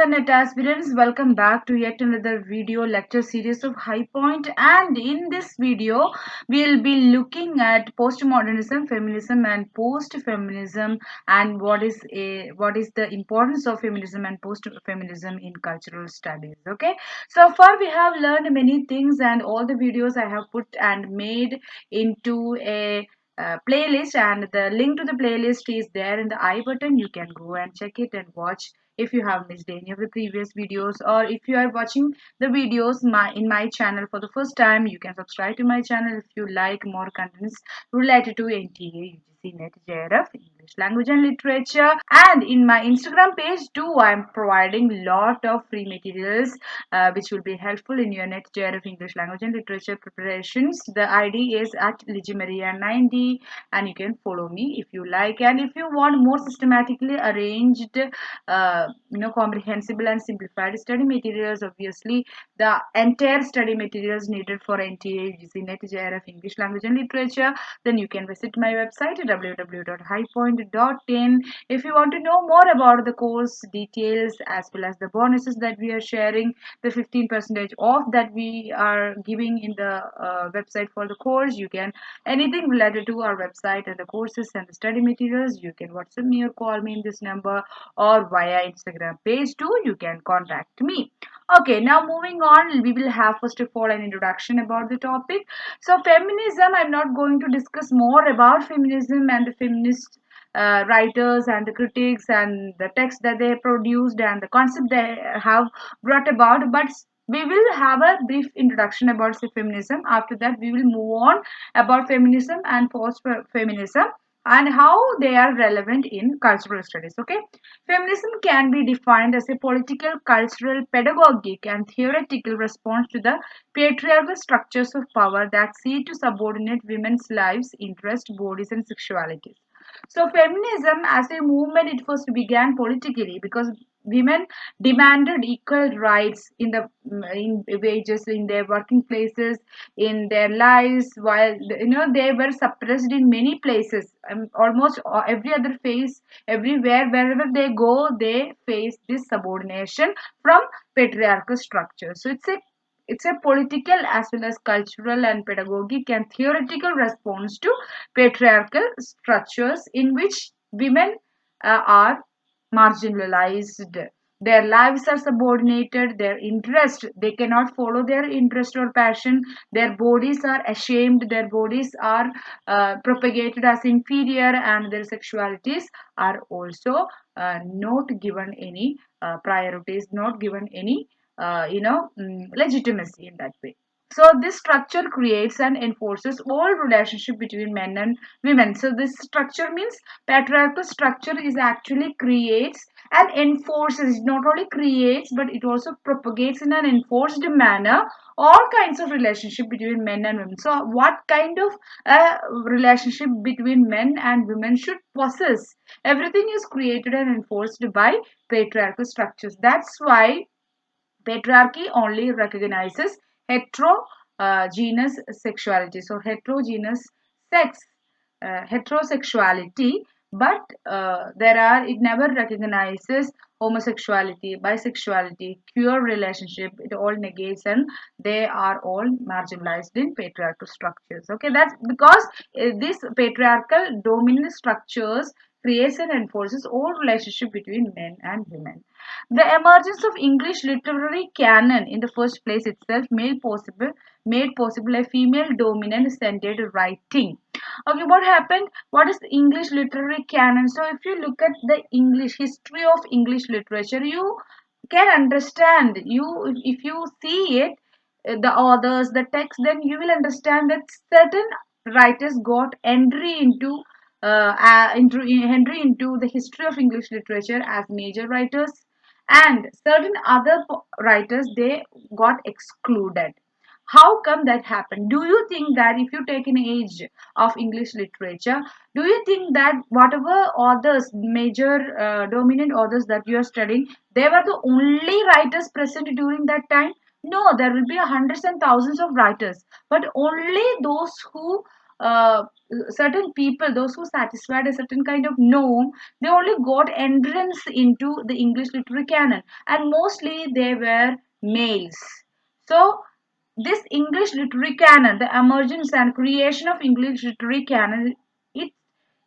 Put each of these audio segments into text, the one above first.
Net aspirants, welcome back to yet another video lecture series of High Point. And in this video, we'll be looking at postmodernism, feminism, and post-feminism, and what is the importance of feminism and post-feminism in cultural studies. Okay, so far we have learned many things, and all the videos I have put and made into a playlist, and the link to the playlist is there in the I button. You can go and check it and watch if you have missed any of the previous videos, or if you are watching the videos in my channel for the first time, you can subscribe to my channel if you like more contents related to NTA, UGC, NET, JRF, English language and literature. And in my Instagram page too, I am providing lot of free materials which will be helpful in your NET, JRF, English language and literature preparations. The ID is at ligimaria90, and you can follow me if you like. And if you want more systematically arranged comprehensible and simplified study materials, obviously the entire study materials needed for NTA, UGC, NET, JRF, English language and literature, then you can visit my website www.highpoint.in. If you want to know more about the course details as well as the bonuses that we are sharing, the 15% off that we are giving in the website for the course, you can anything related to our website and the courses and the study materials, you can WhatsApp me or call me in this number, or via Instagram page too, you can contact me. Okay, now moving on, we will have first of all an introduction about the topic. So feminism, I'm not going to discuss more about feminism and the feminist writers and the critics and the text that they produced and the concept they have brought about, but we will have a brief introduction about feminism. After that, we will move on about feminism and post-feminism and how they are relevant in cultural studies. Okay, feminism can be defined as a political, cultural, pedagogic, and theoretical response to the patriarchal structures of power that seek to subordinate women's lives, interests, bodies, and sexualities. So, feminism as a movement, it first began politically because women demanded equal rights in wages, in their working places, in their lives, while they were suppressed in many places. Almost every other face, everywhere, wherever they go, they face this subordination from patriarchal structures. So it's a political as well as cultural and pedagogic and theoretical response to patriarchal structures in which women are marginalized. Their lives are subordinated, their interest, they cannot follow their interest or passion, their bodies are ashamed, their bodies are propagated as inferior, and their sexualities are also not given any priorities, not given any legitimacy in that way. So this structure creates and enforces all relationship between men and women. So this structure means patriarchal structure is actually creates and enforces. It not only creates but it also propagates in an enforced manner all kinds of relationship between men and women. So what kind of relationship between men and women should possess? Everything is created and enforced by patriarchal structures. That's why patriarchy only recognizes heterogeneous sexuality. So heterogeneous sex, heterosexuality, but it never recognizes homosexuality, bisexuality, queer relationship. It all negates, and they are all marginalized in patriarchal structures. Okay, that's because these patriarchal dominant structures creates and enforces all relationship between men and women. The emergence of English literary canon in the first place itself made possible a female dominant centered writing. Okay, what happened? What is the English literary canon? So if you look at the English history of English literature, you can understand, if you see it, the authors, the text, then you will understand that certain writers got entry into the history of English literature as major writers, and certain other writers, they got excluded. How come that happened? Do you think that if you take an age of English literature, do you think that whatever authors, major dominant authors that you are studying, they were the only writers present during that time? No, there will be hundreds and thousands of writers, but only those who uh, certain people, those who satisfied a certain kind of norm, they only got entrance into the English literary canon, and mostly they were males. So this English literary canon, the emergence and creation of English literary canon, it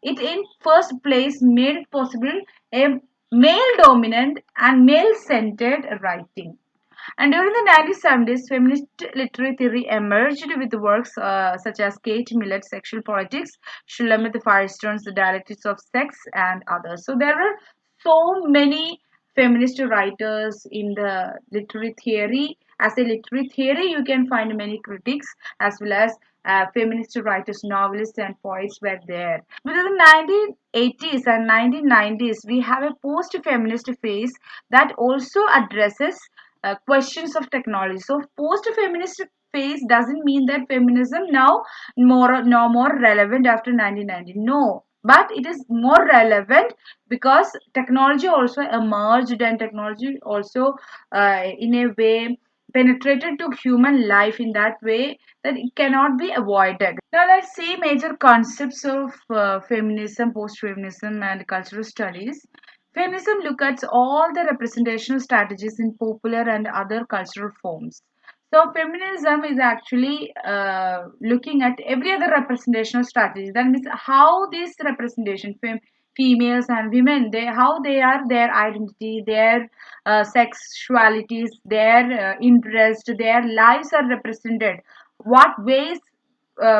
it in first place made it possible a male dominant and male centered writing. And during the 1970s, feminist literary theory emerged with works such as Kate Millet's Sexual Politics, Shulamit Firestone's The Dialectics of Sex, and others. So there were so many feminist writers in the literary theory. As a literary theory, you can find many critics as well as feminist writers, novelists, and poets were there. Within the 1980s and 1990s, we have a post-feminist phase that also addresses questions of technology. So post-feminist phase doesn't mean that feminism now no more relevant after 1990. No, but it is more relevant because technology also emerged and technology also in a way penetrated to human life in that way that it cannot be avoided. Now let's see major concepts of feminism, post-feminism, and cultural studies. Feminism looks at all the representational strategies in popular and other cultural forms. So feminism is actually looking at every other representational strategy. That means how this representation, females and women, they how they are, their identity, their sexualities, their interest, their lives are represented. What ways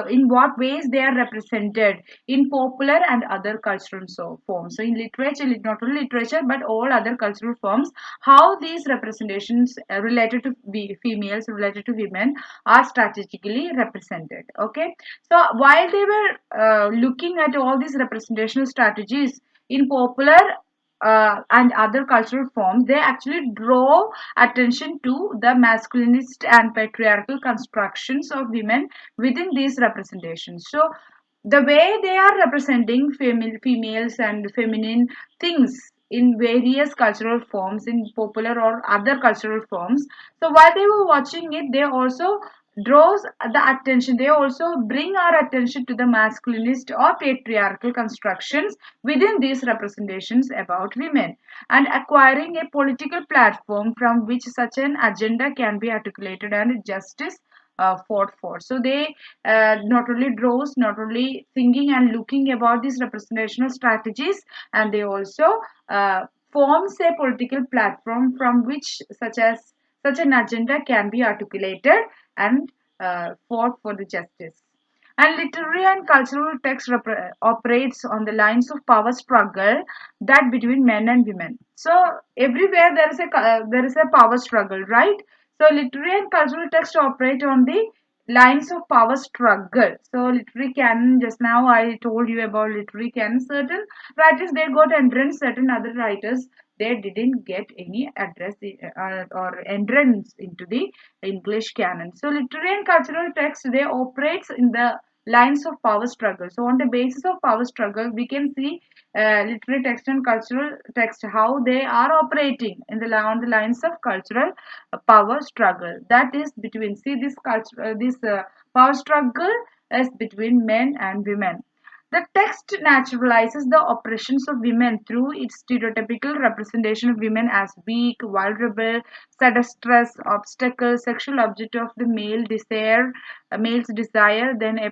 in what ways they are represented in popular and other cultural forms. So in literature, not only literature but all other cultural forms, how these representations related to females, related to women, are strategically represented. Okay, so while they were looking at all these representational strategies in popular and other cultural forms, they actually draw attention to the masculinist and patriarchal constructions of women within these representations. So the way they are representing females and feminine things in various cultural forms, in popular or other cultural forms, so while they were watching it, they also draws the attention, they also bring our attention to the masculinist or patriarchal constructions within these representations about women, and acquiring a political platform from which such an agenda can be articulated and justice fought for. So they not only draws, not only thinking and looking about these representational strategies, and they also forms a political platform from which such an agenda can be articulated and fought for the justice. And literary and cultural text operates on the lines of power struggle that between men and women. So everywhere there is a power struggle, right? So literary and cultural text operate on the lines of power struggle. So literary canon, just now I told you about literary canon. Certain writers they got entrance, certain other writers they didn't get any address or entrance into the English canon. So literary and cultural text they operates in the lines of power struggle. So on the basis of power struggle, we can see literary text and cultural text how they are operating in the on the lines of cultural power struggle. That is between see this culture this power struggle is between men and women. The text naturalizes the oppressions of women through its stereotypical representation of women as weak, vulnerable, seductress, obstacle, sexual object of the male's desire, then a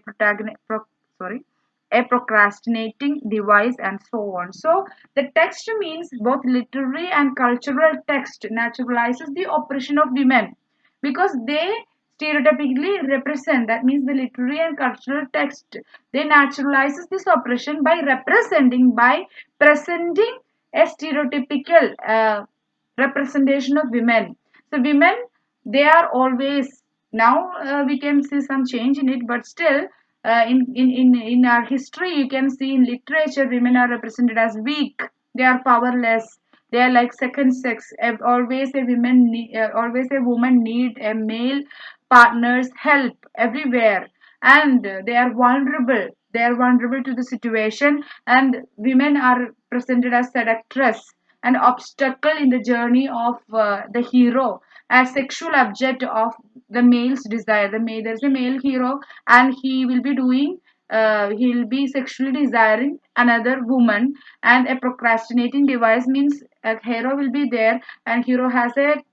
a procrastinating device, and so on. So the text means both literary and cultural text naturalizes the oppression of women because they stereotypically represent, that means the literary and cultural text they naturalizes this oppression by presenting a stereotypical representation of women. So women they are always now we can see some change in it, but still in our history you can see in literature women are represented as weak, they are powerless, they are like second sex. Always a woman need a male partner's help everywhere, and they are vulnerable. They are vulnerable to the situation, and women are presented as seductress, an obstacle in the journey of the hero, as sexual object of the male's desire. There's a male hero, and he will be doing he'll be sexually desiring another woman. And a procrastinating device means a hero will be there, and hero has a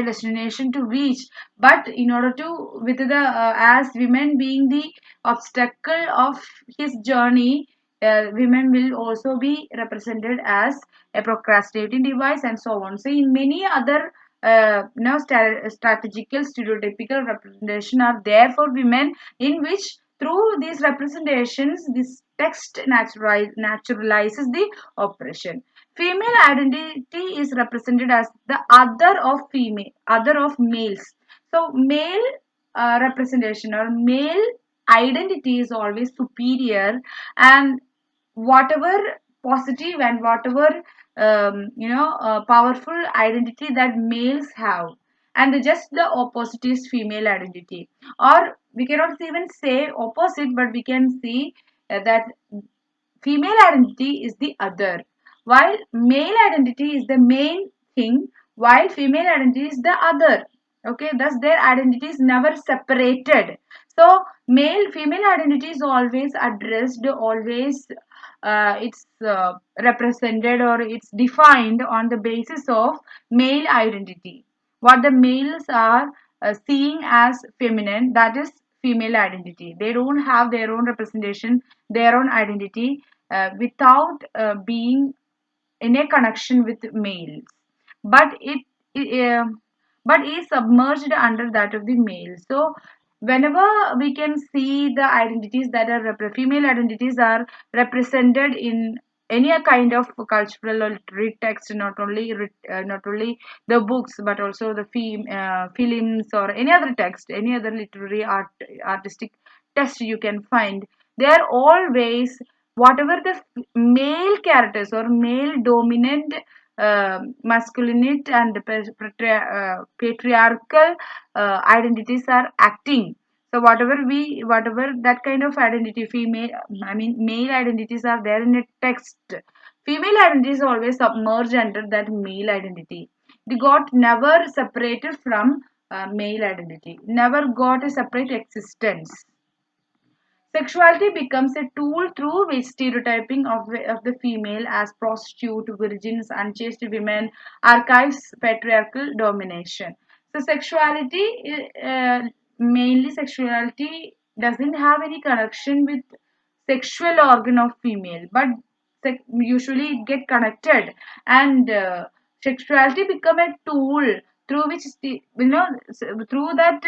destination to reach. But in order to, with the as women being the obstacle of his journey, women will also be represented as a procrastinating device, and so on. So in many other strategical stereotypical representation are there for women, in which through these representations this text naturalizes the oppression. Female identity is represented as the other of males. So male representation or male identity is always superior, and whatever positive and whatever powerful identity that males have, and just the opposite is female identity. Or we cannot even say opposite, but we can see that female identity is the other, while male identity is the main thing, while female identity is the other. Okay, thus their identity is never separated. So male female identity is always addressed, always it's represented or it's defined on the basis of male identity. What the males are seeing as feminine, that is female identity. They don't have their own representation, their own identity, without being in a connection with males, but but is submerged under that of the male. So whenever we can see the identities that are female identities are represented in any kind of cultural or literary text, not only the books but also the films or any other text, any other literary artistic text you can find, they are always whatever the male characters or male dominant masculinity and patriarchal identities are acting. So whatever that kind of identity, female, I mean male identities are there in a text, female identity is always submerged under that male identity. They got never separated from male identity, never got a separate existence. Sexuality becomes a tool through which stereotyping of the female as prostitute, virgins, unchaste women archives patriarchal domination. So, mainly sexuality, doesn't have any connection with sexual organ of female, but usually it get connected, and sexuality become a tool through which through that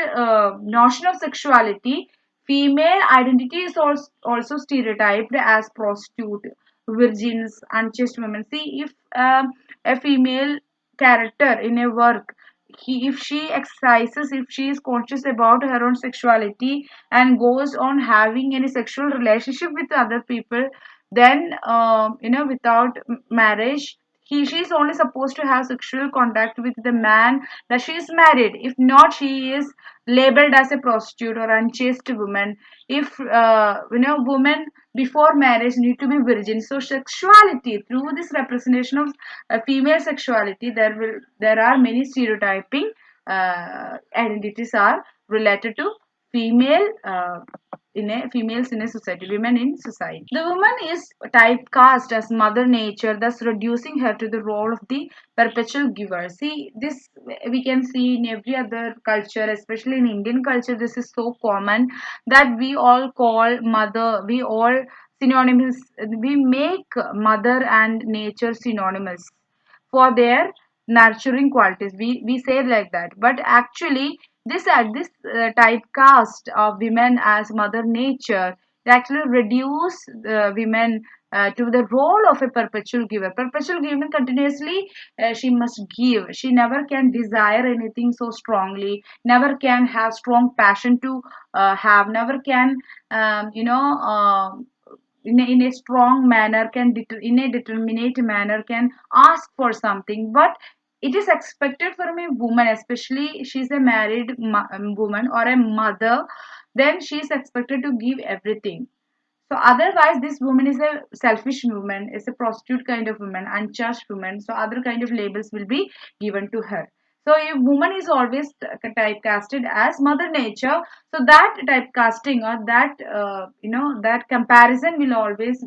notion of sexuality, female identity is also stereotyped as prostitute, virgins, unchaste women. See, if a female character in a work, if she exercises, if she is conscious about her own sexuality and goes on having any sexual relationship with other people, then without marriage, she is only supposed to have sexual contact with the man that she is married. If not, she is labeled as a prostitute or unchaste woman. If women before marriage need to be virgin. So sexuality, through this representation of female sexuality, there are many stereotyping identities are related to female in a females in a society, women in society. The woman is typecast as mother nature, thus reducing her to the role of the perpetual giver. See, this we can see in every other culture, especially in Indian culture. This is so common that we all call mother, we all synonymous, we make mother and nature synonymous for their nurturing qualities. We say like that, but actually this typecast of women as mother nature, it actually reduce women to the role of a perpetual giver. Perpetual giver continuously, she must give. She never can desire anything so strongly, never can have strong passion to have, never can in a strong manner can in a determinate manner can ask for something. But it is expected from a woman, especially she's a married woman or a mother, then she is expected to give everything. So otherwise, this woman is a selfish woman, is a prostitute kind of woman, unchaste woman. So other kind of labels will be given to her. So if woman is always typecasted as mother nature, so that typecasting or that that comparison will always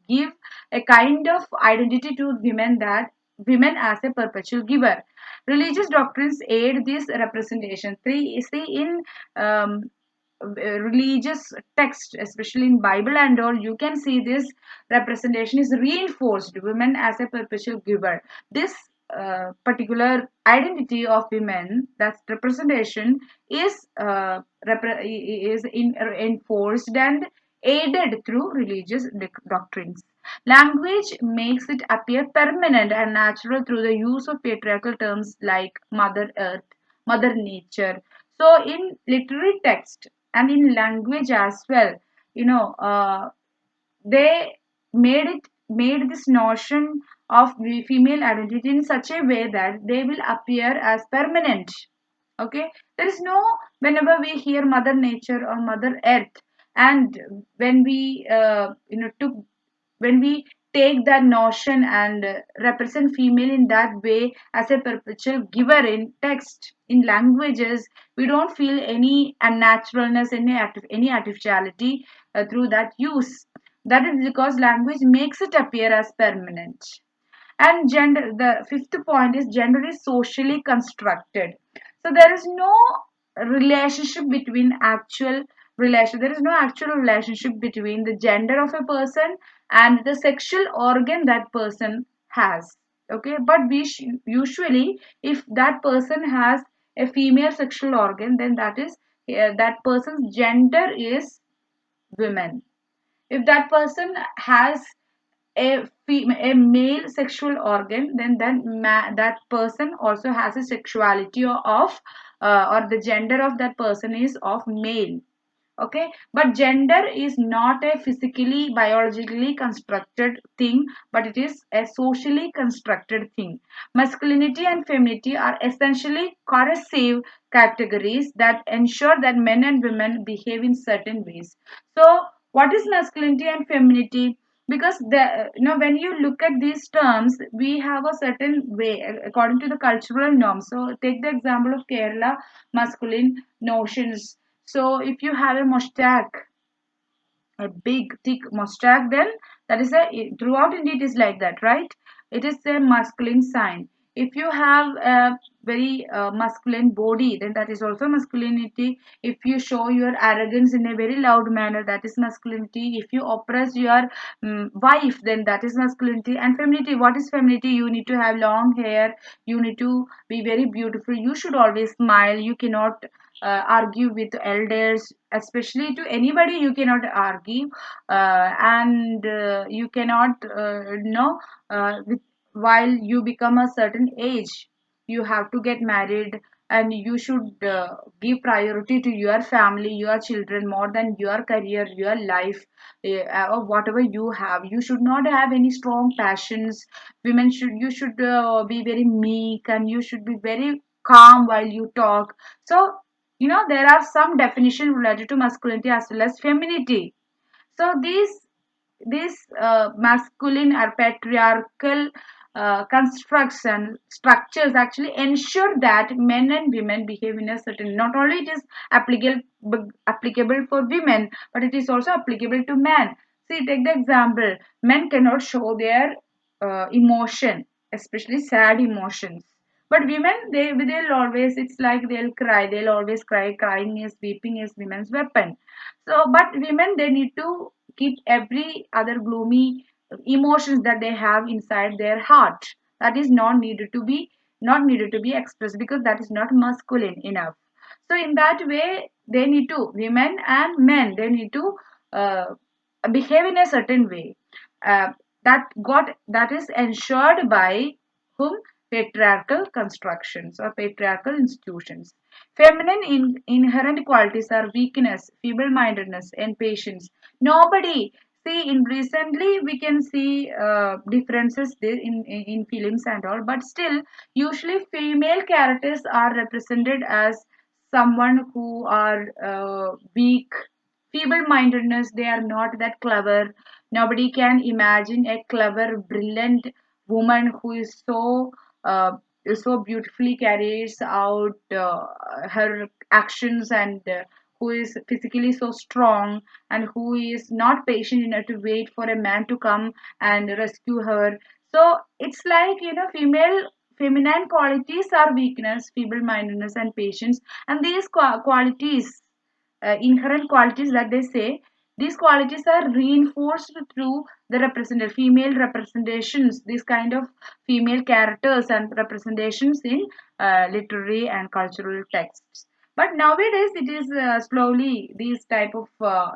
give a kind of identity to women, that women as a perpetual giver. Religious doctrines aid this representation. Three, see in um, religious text, especially in Bible and all, you can see this representation is reinforced. Women as a perpetual giver. This particular identity of women, that's representation, is enforced and aided through religious doctrines. Language makes it appear permanent and natural through the use of patriarchal terms like Mother Earth, Mother Nature. So, in literary text and in language as well, you know, they made this notion of the female identity in such a way that they will appear as permanent. Okay, there is no, whenever we hear Mother Nature or Mother Earth, and when we took when we take that notion and represent female in that way as a perpetual giver in text, in languages, we don't feel any unnaturalness, any artificiality through that use. That is because language makes it appear as permanent. And gender, the fifth point is gender is socially constructed. So there is no relationship between actual relation. There is no actual relationship between the gender of a person and the sexual organ that person has. Okay, but usually, if that person has a female sexual organ, then that person's gender is women. If that person has a male sexual organ, then that person also has a sexuality of or the gender of that person is of male. Okay, but gender is not a physically biologically constructed thing, but it is a socially constructed thing. Masculinity and femininity are essentially coercive categories that ensure that men and women behave in certain ways. So what is masculinity and femininity? Because when you look at these terms, we have a certain way according to the cultural norms. So take the example of Kerala masculine notions. So if you have a big thick mustache, then that is a, throughout India it is like that, right? It is a masculine sign. If you have a very masculine body, then that is also masculinity. If you show your arrogance in a very loud manner, that is masculinity. If you oppress your wife, then that is masculinity. And femininity, what is femininity? You need to have long hair, you need to be very beautiful, you should always smile, you cannot argue with elders, especially to anybody you cannot argue, and you cannot with, while you become a certain age, you have to get married, and you should give priority to your family, your children, more than your career, your life, or whatever you have. You should not have any strong passions. Women should, you should be very meek, and you should be very calm while you talk. So there are some definition related to masculinity as well as femininity. So these masculine or patriarchal constructs and structures actually ensure that men and women behave in a certain, not only it is applicable for women, but it is also applicable to men. See, take the example, men cannot show their emotion, especially sad emotions, but women, they'll always, it's like they'll cry, they'll always cry. Crying is, weeping is women's weapon. So but women, they need to keep every other gloomy emotions that they have inside their heart, that is not needed to be expressed, because that is not masculine enough. So in that way, they need to, women and men, they need to uh, behave in a certain way, uh, that is ensured by whom? Patriarchal constructions or patriarchal institutions. Feminine inherent qualities are weakness, feeble-mindedness, and patience. Nobody, see, in recently we can see differences there in films and all, but still, usually female characters are represented as someone who are weak, feeble-mindedness. They are not that clever. Nobody can imagine a clever, brilliant woman who is so so beautifully carries out her actions, and who is physically so strong, and who is not patient enough to wait for a man to come and rescue her. So it's like, female feminine qualities are weakness, feeble mindedness, and patience. And these qualities, inherent qualities that they say, these qualities are reinforced through the represented female representations, these kind of female characters and representations in literary and cultural texts. But nowadays it is slowly these type of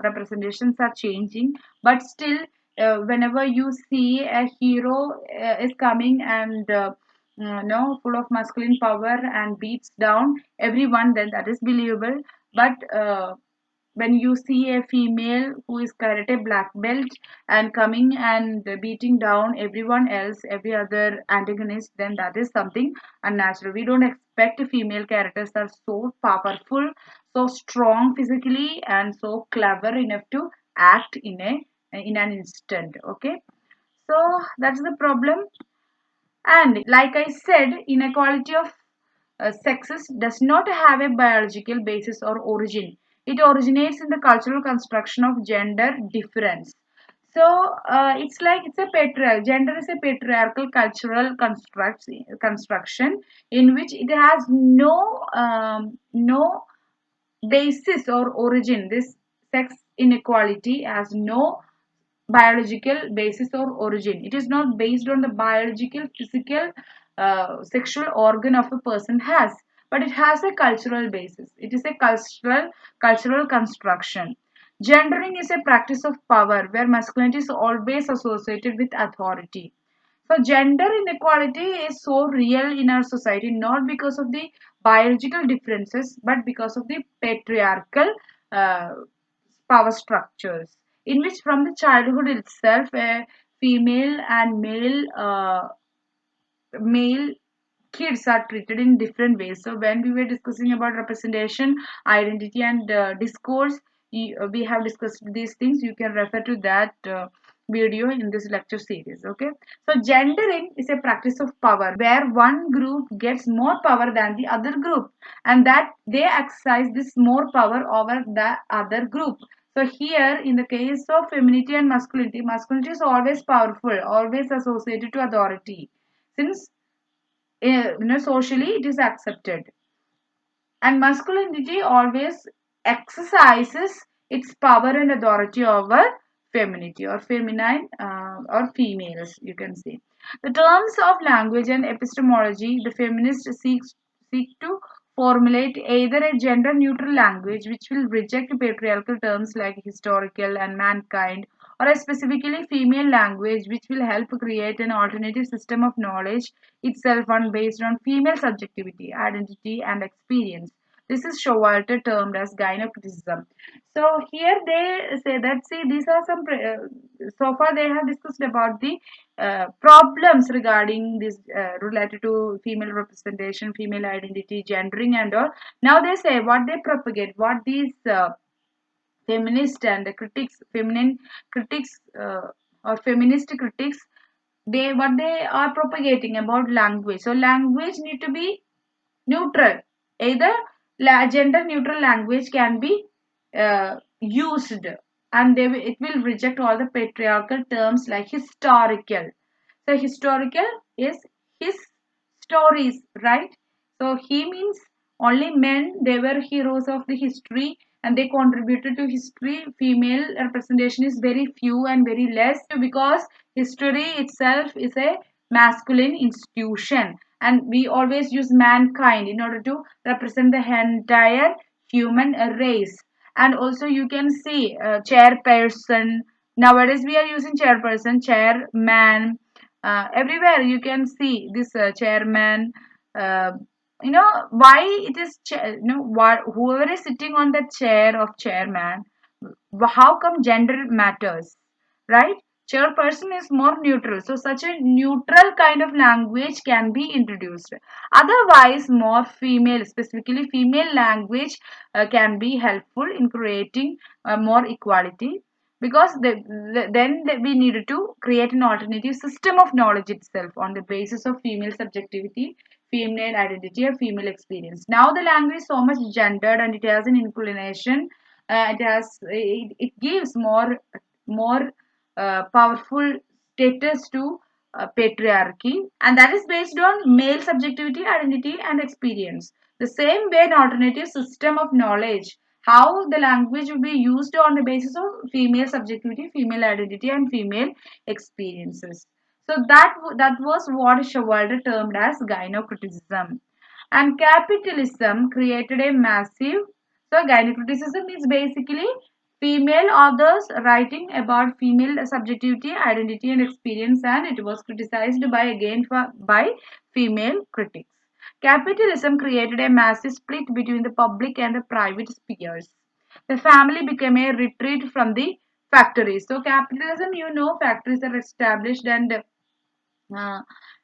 representations are changing. But still, whenever you see a hero is coming and full of masculine power and beats down everyone, then that is believable. But when you see a female who is karate black belt and coming and beating down everyone else, every other antagonist, then that is something unnatural. We don't expect female characters are so powerful, so strong physically, and so clever enough to act in an instant. Okay, so that's the problem. And like I said, inequality of sexes does not have a biological basis or origin. It originates in the cultural construction of gender difference. So it's like it's a patriarchal gender is a patriarchal cultural construction in which it has no basis or origin. This sex inequality has no biological basis or origin. It is not based on the biological, physical, sexual organ of a person has, but it has a cultural basis. It is a cultural construction. Gendering is a practice of power where masculinity is always associated with authority. So gender inequality is so real in our society, not because of the biological differences, but because of the patriarchal uh, power structures, in which from the childhood itself, a female and male kids are treated in different ways. So when we were discussing about representation, identity, and discourse, we have discussed these things. You can refer to that video in this lecture series. Okay, so gendering is a practice of power where one group gets more power than the other group, and that they exercise this more power over the other group. So here, in the case of femininity and masculinity, masculinity is always powerful, always associated to authority, since socially it is accepted, and masculinity always exercises its power and authority over femininity or feminine or females, you can say. The terms of language and epistemology, the feminists seek to formulate either a gender neutral language which will reject patriarchal terms like historical and mankind, or a specifically female language which will help create an alternative system of knowledge itself one based on female subjectivity, identity, and experience. This is Showalter termed as Gynecologism. So here they say that, see, these are some so far they have discussed about the problems regarding this related to female representation, female identity, gendering, and all. Now they say what they propagate, what these feminist and the critics, feminine critics, or feminist critics, they what they are propagating about language. So language need to be neutral. Either gender neutral language can be used, and it will reject all the patriarchal terms like historical. So historical is his stories, right? So he means only men, they were heroes of the history and they contributed to history. Female representation is very few and very less, because history itself is a masculine institution, and we always use mankind in order to represent the entire human race. And also you can see chairperson. Nowadays we are using chairperson, chairman. Everywhere you can see this chairman. uh, why it is whoever is sitting on the chair of chairman, how come gender matters, right? Chairperson is more neutral, so such a neutral kind of language can be introduced. Otherwise, more female, specifically female language, can be helpful in creating more equality, because we needed to create an alternative system of knowledge itself on the basis of female subjectivity, female identity or female experience. Now the language is so much gendered and it has an inclination. It gives more powerful status to patriarchy, and that is based on male subjectivity, identity, and experience. The same way, an alternative system of knowledge, how the language will be used on the basis of female subjectivity, female identity, and female experiences. So that was what Shawalter termed as gynocriticism. And capitalism created a massive. So gynocriticism is basically female authors writing about female subjectivity, identity, and experience, and it was criticized by female critics. Capitalism created a massive split between the public and the private spheres. The family became a retreat from the factories. So capitalism, factories are established, and uh,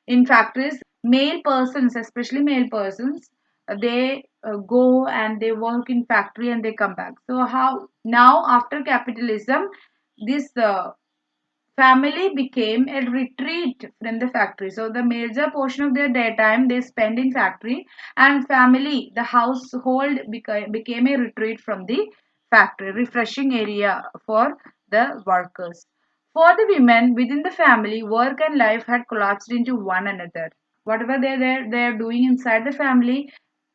in factories, male persons, especially male persons, they go and they work in factory and they come back. So how now after capitalism, this family became a retreat from the factory. So the major portion of their daytime they spend in factory, and family, the household became a retreat from the factory, refreshing area for the workers. For the women within the family, work and life had collapsed into one another. Whatever they're doing inside the family,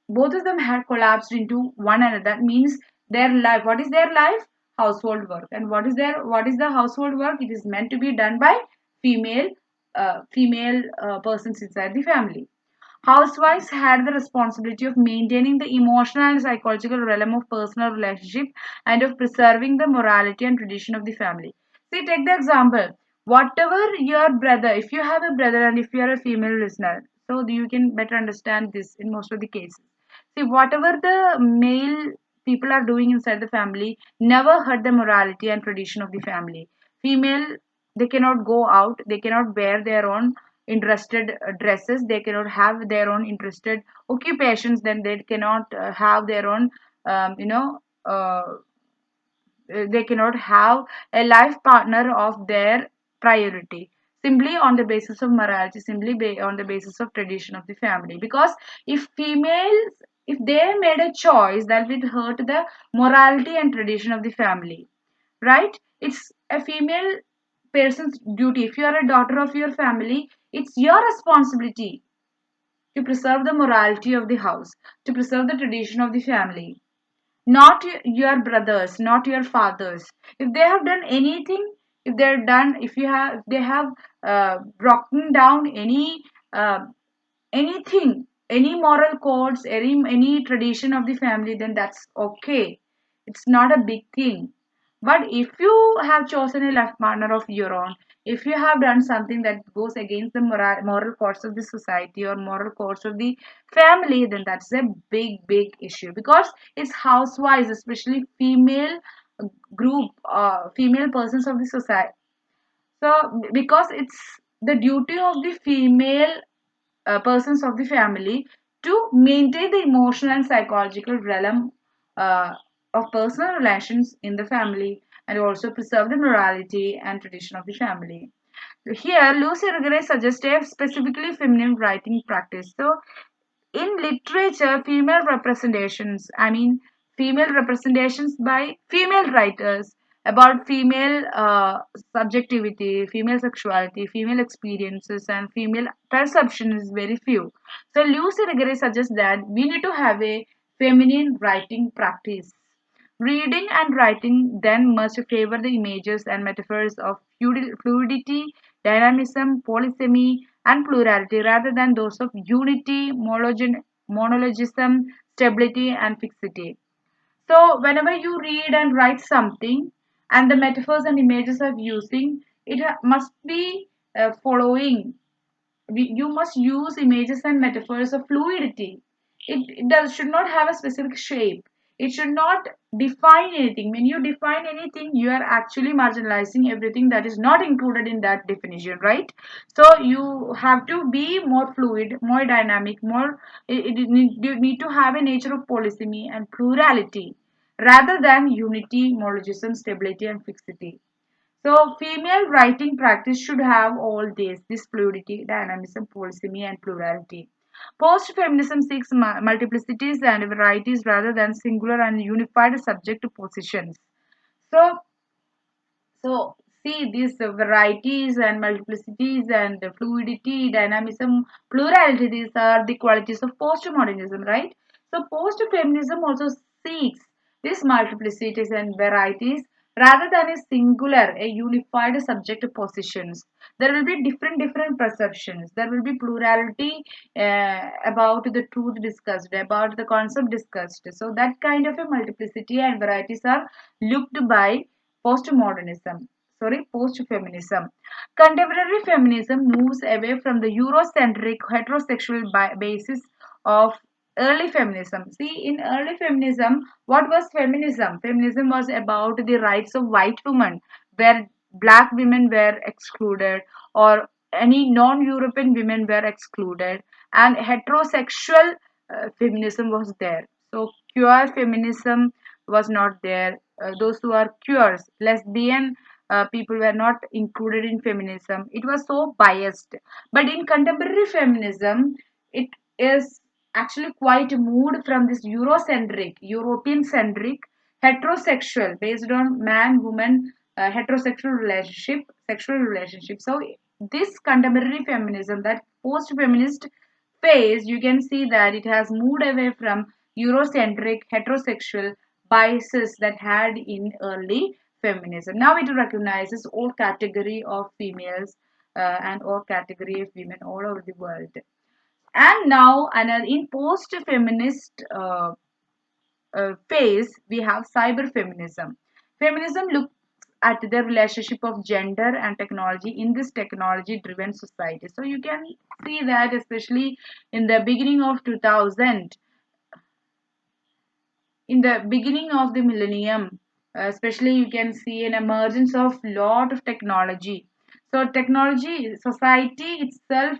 both of them had collapsed into one another. That means their life. What is their life? Household work. And what is the household work? It is meant to be done by female persons inside the family. Housewives had the responsibility of maintaining the emotional and psychological realm of personal relationship and of preserving the morality and tradition of the family. See, take the example. Whatever your brother, if you have a brother and if you are a female listener, so you can better understand this in most of the cases. See, whatever the male people are doing inside the family never hurt the morality and tradition of the family. Female, they cannot go out, they cannot wear their own interested dresses, they cannot have their own interested occupations, then they cannot have their own um, you know uh, they cannot have a life partner of their priority, simply on the basis of morality, simply on the basis of tradition of the family. Because if females, if they made a choice, that will hurt the morality and tradition of the family, right? It's a female person's duty. If you are a daughter of your family, it's your responsibility to preserve the morality of the house, to preserve the tradition of the family, not your brothers, not your fathers. If they have done anything, if they have broken down uh, anything, any moral codes, any tradition of the family, then that's okay. It's not a big thing. But if you have chosen a life partner of your own, if you have done something that goes against the moral codes of the society or moral codes of the family, then that's a big issue, because it's housewives, especially female persons of the society. So because it's the duty of the female persons of the family to maintain the emotional and psychological realm uh, of personal relations in the family, and also preserve the morality and tradition of the family. Here, Lucy Irigaray suggests a specifically feminine writing practice. So, in literature, female representations by female writers about female subjectivity, female sexuality, female experiences, and female perception is very few. So Lucy Irigaray suggests that we need to have a feminine writing practice. Reading and writing then must favor the images and metaphors of fluidity, dynamism, polysemy, and plurality rather than those of unity, monologism, stability, and fixity. So, whenever you read and write something, and the metaphors and images of using, it must be following. You must use images and metaphors of fluidity. Should not have a specific shape. It should not define anything. When you define anything, you are actually marginalizing everything that is not included in that definition, right? So you have to be more fluid, more dynamic, you need to have a nature of polysemy and plurality rather than unity, monogism, stability, and fixity. So female writing practice should have all this fluidity, dynamism, polysemy, and plurality. Post-feminism seeks multiplicities and varieties rather than singular and unified subject positions. So, so see these varieties and multiplicities and the fluidity, dynamism, plurality, these are the qualities of postmodernism, right? So post-feminism also seeks these multiplicities and varieties rather than a singular, a unified subject positions. There will be different perceptions. There will be plurality about the truth discussed, about the concept discussed. So that kind of a multiplicity and varieties are looked by postmodernism, sorry, post-feminism. Contemporary feminism moves away from the Eurocentric heterosexual basis of early feminism. See, in early feminism, what was feminism? Feminism was about the rights of white women, where black women were excluded, or any non-European women were excluded, and heterosexual feminism was there. So, queer feminism was not there. Those who are queers, lesbian people were not included in feminism. It was so biased. But in contemporary feminism, it is actually quite moved from this Eurocentric, European centric, heterosexual, based on man woman heterosexual relationship, sexual relationship. So, this contemporary feminism, that post feminist phase, you can see that it has moved away from Eurocentric, heterosexual biases that had in early feminism. Now it recognizes all category of females and all category of women all over the world. And now, in post-feminist phase, we have cyber feminism. Feminism looks at the relationship of gender and technology in this technology driven society. So you can see that especially in the beginning of 2000, in the beginning of the millennium, especially you can see an emergence of lot of technology. So technology, society itself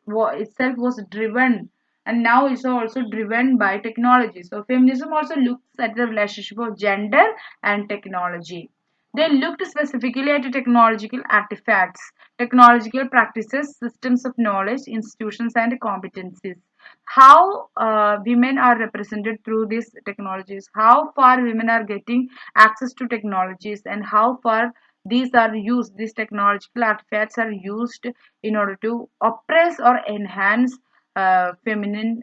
itself was driven, and now is also driven by technology. So feminism also looks at the relationship of gender and technology. They looked specifically at technological artifacts, technological practices, systems of knowledge, institutions, and competencies. How women are represented through these technologies, how far women are getting access to technologies, and how far these technological artifacts are used in order to oppress or enhance feminine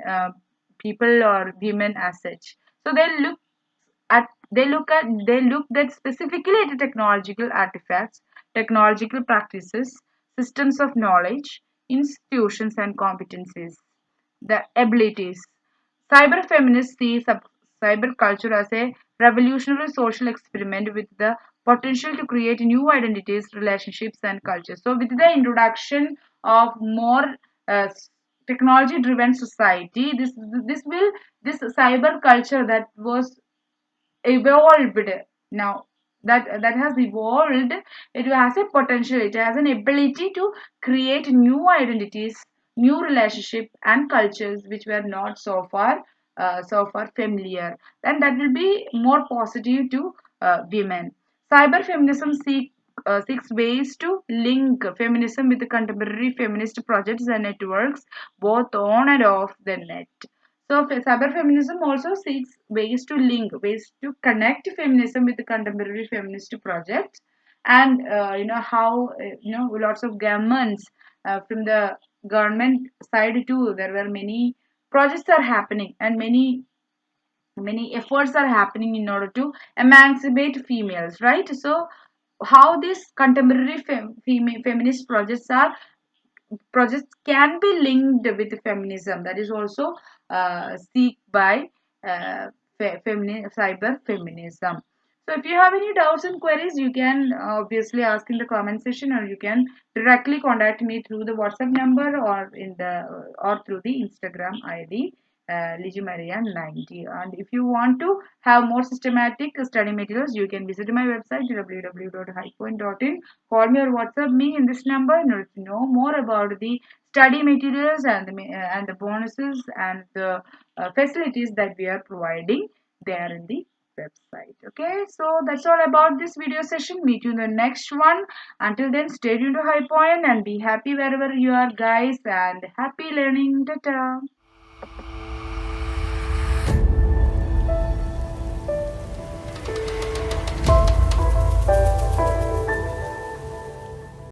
people or women as such. So they looked at specifically at the technological artifacts, technological practices, systems of knowledge, institutions and competencies, the abilities. Cyber feminists see cyber culture as a revolutionary social experiment with the potential to create new identities, relationships, and cultures. So, with the introduction of more technology-driven society, this cyber culture that was evolved now, that has evolved, it has a potential, it has an ability to create new identities, new relationship and cultures which were not so far familiar, and that will be more positive to women. Cyber feminism seeks ways to link feminism with the contemporary feminist projects and networks both on and off the net. So cyber feminism also seeks ways to link, ways to connect feminism with the contemporary feminist projects, and how lots of governments from the government side too. There were many projects are happening, and many efforts are happening in order to emancipate females, right? So how these contemporary feminist projects can be linked with feminism, that is also seek by cyber feminism. So if you have any doubts and queries, you can obviously ask in the comment section, or you can directly contact me through the WhatsApp number, or through the Instagram ID, Lijumaria90. And if you want to have more systematic study materials, you can visit my website www.highpoint.in. Call me or WhatsApp me in this number in order to know more about the study materials and the bonuses and the facilities that we are providing there in the website. Okay, so that's all about this video session. Meet you in the next one. Until then, stay tuned to High Point and be happy wherever you are, guys, and happy learning. Ta-ta.